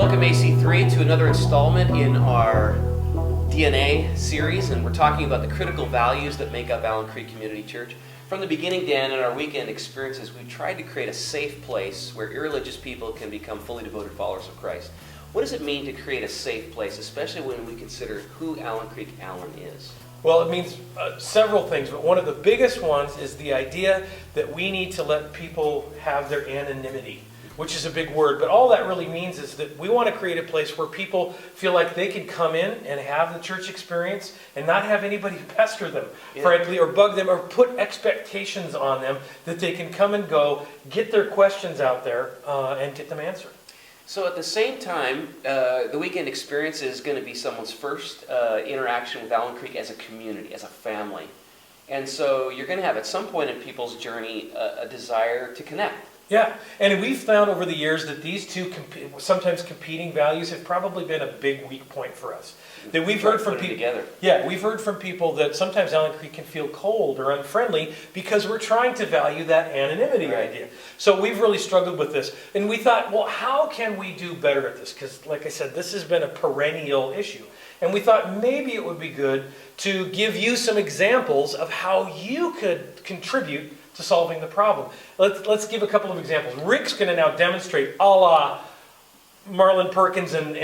Welcome AC3 to another installment in our DNA series, and we're talking about the critical values that make up Allen Creek Community Church. From the beginning, Dan, in our weekend experiences, we've tried to create a safe place where irreligious people can become fully devoted followers of Christ. What does it mean to create a safe place, especially when we consider who Allen Creek Allen is? Well, it means several things, but one of the biggest ones is the idea that we need to let people have their anonymity, which is a big word, but all that really means is that we want to create a place where people feel like they can come in and have the church experience and not have anybody pester them, frankly, or bug them, or put expectations on them that they can come and go, get their questions out there, and get them answered. So at the same time, the weekend experience is going to be someone's first interaction with Allen Creek as a community, as a family. And so you're going to have at some point in people's journey a desire to connect. Yeah, and we've found over the years that these two sometimes competing values have probably been a big weak point for us. That we've heard from people. Yeah, we've heard from people that sometimes Allen Creek can feel cold or unfriendly because we're trying to value that anonymity idea. So we've really struggled with this, and we thought, well, how can we do better at this? Because, like I said, this has been a perennial issue, and we thought maybe it would be good to give you some examples of how you could contribute to solving the problem. Let's give a couple of examples. Rick's going to now demonstrate a la Marlon Perkins and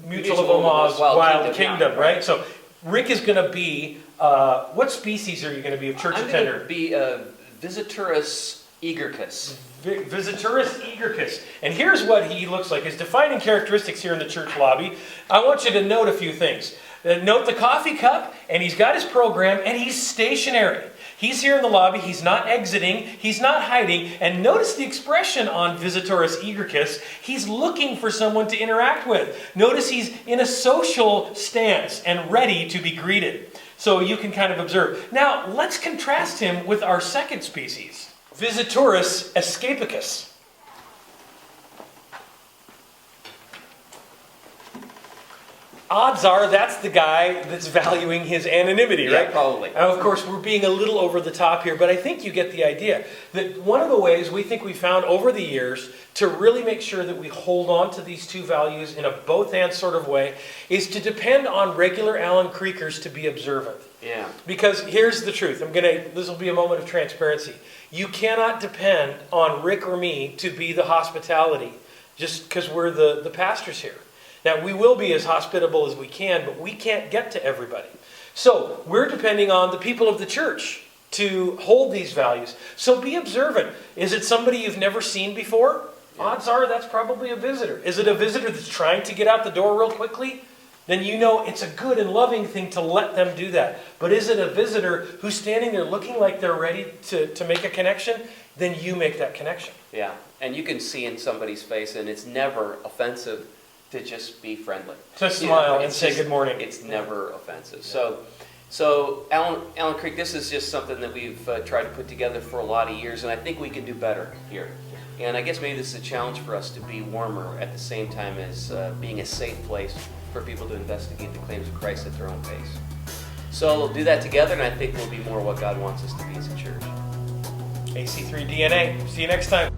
Mutual of Omaha's Wild Kingdom, right? So Rick is going to be, what species are you going to be of church attender? I'm going to be Visiturus egercus. Visiturus egercus. And here's what he looks like. His defining characteristics here in the church lobby. I want you to note a few things. Note the coffee cup, and he's got his program, and he's stationary. He's here in the lobby, he's not exiting, he's not hiding, and notice the expression on Visiturus egercus. He's looking for someone to interact with. Notice he's in a social stance and ready to be greeted. So you can kind of observe. Now, let's contrast him with our second species, Visiturus escapicus. Odds are that's the guy that's valuing his anonymity, right? Yeah, probably. And of course, we're being a little over the top here, but I think you get the idea. That one of the ways we think we found over the years to really make sure that we hold on to these two values in a both-and sort of way is to depend on regular Allen Creekers to be observant. Yeah. Because here's the truth. This will be a moment of transparency. You cannot depend on Rick or me to be the hospitality just because we're the pastors here. Now, we will be as hospitable as we can, but we can't get to everybody. So, we're depending on the people of the church to hold these values. So be observant. Is it somebody you've never seen before? Yeah. Odds are that's probably a visitor. Is it a visitor that's trying to get out the door real quickly? Then you know it's a good and loving thing to let them do that. But is it a visitor who's standing there looking like they're ready to make a connection? Then you make that connection. Yeah, and you can see in somebody's face, and it's never offensive to just be friendly. To smile and say good morning. It's never offensive. Yeah. So Allen Creek, this is just something that we've tried to put together for a lot of years, and I think we can do better here. And I guess maybe this is a challenge for us to be warmer at the same time as being a safe place for people to investigate the claims of Christ at their own pace. So we'll do that together, and I think we'll be more what God wants us to be as a church. AC3 DNA. See you next time.